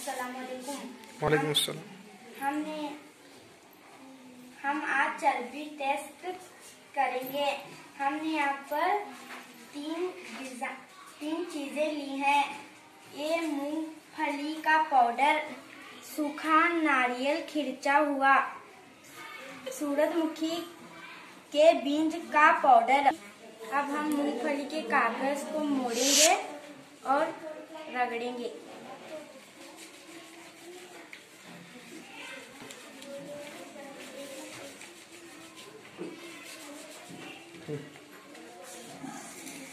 अस्सलामुअलैकुम। वालेकुम अस्सलाम। हम आज चर्बी टेस्ट करेंगे। हमने यहाँ पर तीन चीजें ली हैं। ये मूंगफली का पाउडर, सूखा नारियल खिरचा हुआ, सूरजमुखी के बीज का पाउडर। अब हम मूंगफली के कागज को मोड़ेंगे और रगड़ेंगे।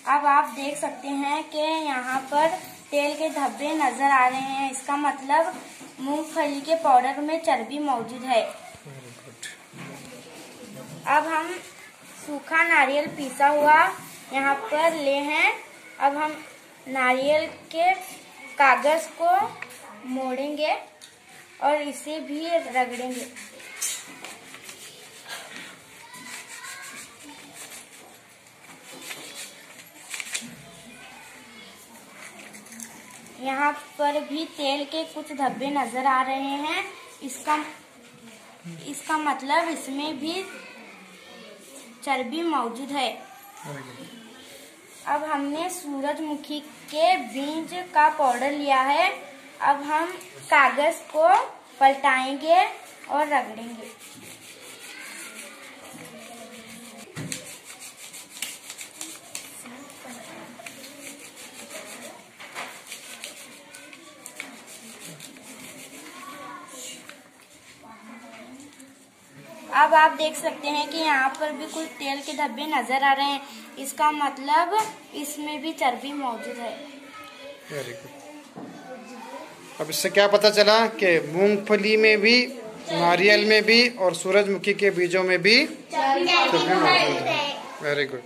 अब आप देख सकते हैं कि यहाँ पर तेल के धब्बे नजर आ रहे हैं। इसका मतलब मूंगफली के पाउडर में चर्बी मौजूद है। अब हम सूखा नारियल पीसा हुआ यहाँ पर ले हैं। अब हम नारियल के कागज को मोड़ेंगे और इसे भी रगड़ेंगे। यहाँ पर भी तेल के कुछ धब्बे नजर आ रहे हैं। इसका मतलब इसमें भी चर्बी मौजूद है। अब हमने सूरजमुखी के बीज का पाउडर लिया है। अब हम कागज को पलटाएंगे और रगड़ेंगे। अब आप देख सकते हैं कि यहाँ पर भी कुछ तेल के धब्बे नजर आ रहे हैं। इसका मतलब इसमें भी चर्बी मौजूद है। Very good. अब इससे क्या पता चला कि मूंगफली में भी, नारियल में भी और सूरजमुखी के बीजों में भी चर्बी मौजूद है। Very good.